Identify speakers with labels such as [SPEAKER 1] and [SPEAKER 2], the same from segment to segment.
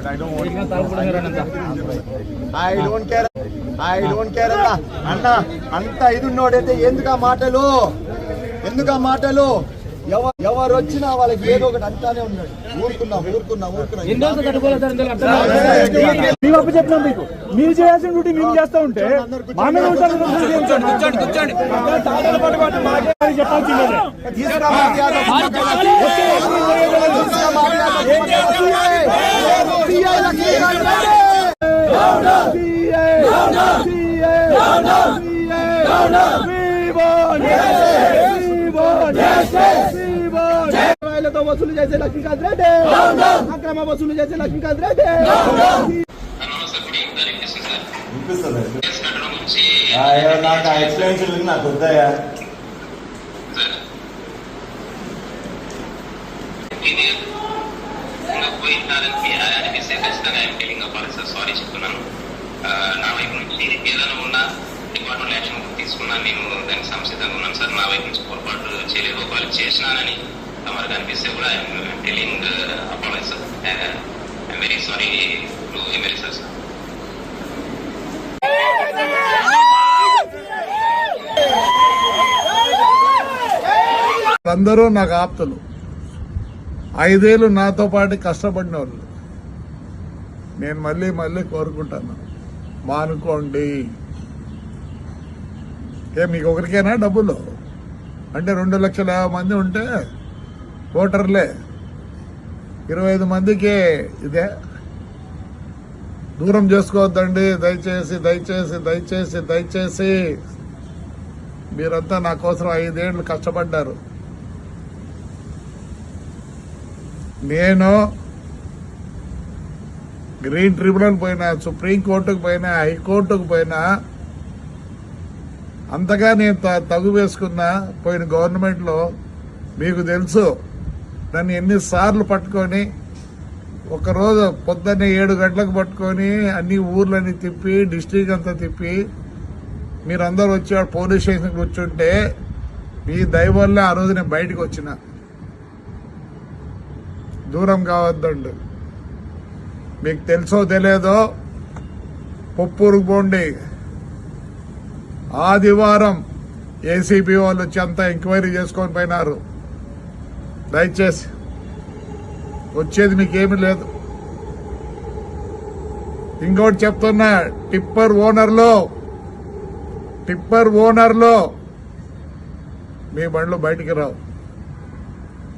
[SPEAKER 1] I don't care అన్న అంత ఇది ఉన్నోడైతే ఎందుకు ఆ మాటలు ఎవరు వచ్చినా వాళ్ళకి ఏదో ఒకటి అంటానే ఉన్నాడు. ఊరుకున్నాం
[SPEAKER 2] చెప్పినాం మీకు. మీరు చేయాల్సిన డ్యూటీ మేము చేస్తా ఉంటే వసూలు చేసే లక్ష్మీకాంత్ రెడ్డి, అక్రమ వసూలు చేసే లక్ష్మీకాంత్ రెడ్డి.
[SPEAKER 1] నాకు ఎక్స్ప్లెనేషన్ నాకు వద్దాయా?
[SPEAKER 3] సారీ చెప్తున్నాను. నా వైపు నుంచి ఏదైనా ఉన్నా డిపార్ట్మెంట్ యాక్షన్ తీసుకున్నాను. నేను దానికి సంసిద్ధంగా ఉన్నాను సార్. నా వైపు నుంచి పొరపాటు చేయలేదు. ఒకవేళ చేసినానని తమకు అనిపిస్తే కూడా I'm telling apology sir. I'm very sorry to MLA sir.
[SPEAKER 4] అందరూ నాకు ఆప్తులు, 5 ఏళ్ళు నాతో పాటు కష్టపడిన వాళ్ళు. నేను మళ్ళీ కోరుకుంటాను, మానుకోండి. మీకు ఒకరికైనా డబ్బులు అంటే 2,50,000 మంది ఉంటే ఓటర్లే 25 మందికే ఇదే. దూరం చేసుకోవద్దండి దయచేసి. మీరంతా నా కోసం 5 ఏళ్ళు కష్టపడ్డారు. నేను గ్రీన్ ట్రిబ్యునల్ పోయినా, సుప్రీంకోర్టుకు పోయినా, హైకోర్టుకు పోయినా, అంతగా నేను తగు వేసుకున్నా. పోయిన గవర్నమెంట్లో మీకు తెలుసు నన్ను ఎన్నిసార్లు పట్టుకొని, ఒకరోజు పొద్దున్నే 7 గంటలకు పట్టుకొని అన్ని ఊర్లని తిప్పి, డిస్ట్రిక్ట్ అంతా తిప్పి, మీరందరూ వచ్చి పోలీస్ స్టేషన్ కూర్చుంటే మీ దయ వల్ల ఆ రోజు నేను బయటకు వచ్చిన. దూరం కావద్దండి. మీకు తెలుసో తెలియదో పొప్పూరుకు పోండి. ఆదివారం ఏసీబీ వాళ్ళు వచ్చి అంతా ఎంక్వైరీ చేసుకొని పోయినారు. దయచేసి వచ్చేది మీకేమీ లేదు. ఇంకోటి చెప్తున్నా, టిప్పర్ ఓనర్లో మీ బండ్లు బయటికి రావు.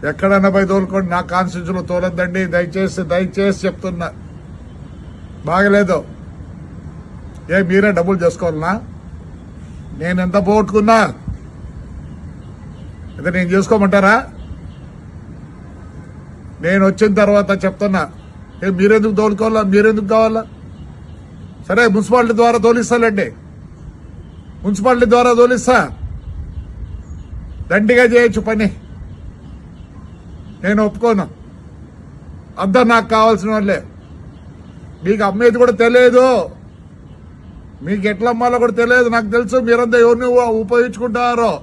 [SPEAKER 4] ఎక్కడన్నా పోయి తోలుకోండి, నా కాన్స్టిట్యూన్సీలో తోలొద్దండి దయచేసి చెప్తున్నా. బాగలేదు. మీరే డబ్బులు చేసుకోవాలనా? నేను ఎంత పోగొట్టుకున్నా అయితే నేను చేసుకోమంటారా? నేను వచ్చిన తర్వాత చెప్తున్నా, మీరెందుకు తోలుకోవాలా? మీరెందుకు కావాలా? సరే, మున్సిపాలిటీ ద్వారా తోలిస్తానండి. మున్సిపాలిటీ ద్వారా తోలిస్తా. దండిగా చేయొచ్చు పని. నేను ఒప్పుకోను. అంతా నాకు కావాల్సిన వాళ్ళే. మీకు అమ్మేది కూడా తెలియదు, మీకు ఎట్లా అమ్మాలో కూడా తెలియదు. నాకు తెలుసు మీరంతా ఎవరిని ఉపయోగించుకుంటారో.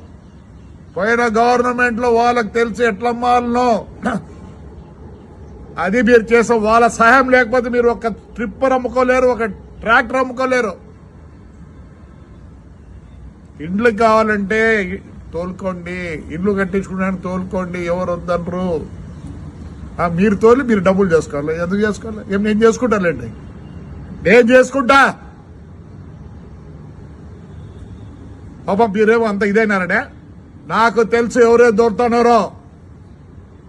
[SPEAKER 4] పోయిన గవర్నమెంట్లో వాళ్ళకి తెలుసు ఎట్లా అమ్మాలనో. అది మీరు చేసే వాళ్ళ సహాయం లేకపోతే మీరు ఒక ట్రిప్పర్ అమ్ముకోలేరు, ఒక ట్రాక్టర్ అమ్ముకోలేరు. ఇండ్లు కావాలంటే తోలుకోండి, ఇల్లు కట్టించుకున్నాను తోలుకోండి, ఎవరు వద్దనరు. మీరు తోలి మీరు డబ్బులు చేసుకోవాలి. ఎందుకు చేసుకోవాలి? నేను చేసుకుంటానండి, నేను చేసుకుంటా. పాపం మీరేమో అంత ఇదైనారనే. నాకు తెలుసు ఎవరే దూరుతున్నారో.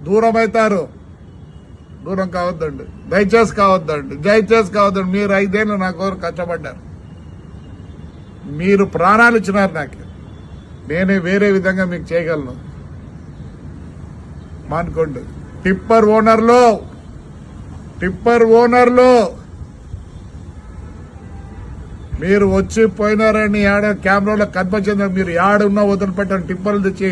[SPEAKER 4] దూరం అవుతారు. దూరం కావద్దండి, దయచేసి కావద్దండి. మీరు 5 ఏళ్ళు నా కోరు కష్టపడ్డారు. మీరు ప్రాణాలు ఇచ్చినారు నాకు. నేనే వేరే విధంగా మీకు చేయగలను. మానుకోండి. టిప్పర్ ఓనర్లో మీరు వచ్చి పోయినారని కెమెరాలో కనిపించింది. మీరు యాడున్నా వదిలిపెట్టండి. టిప్పర్లు తెచ్చి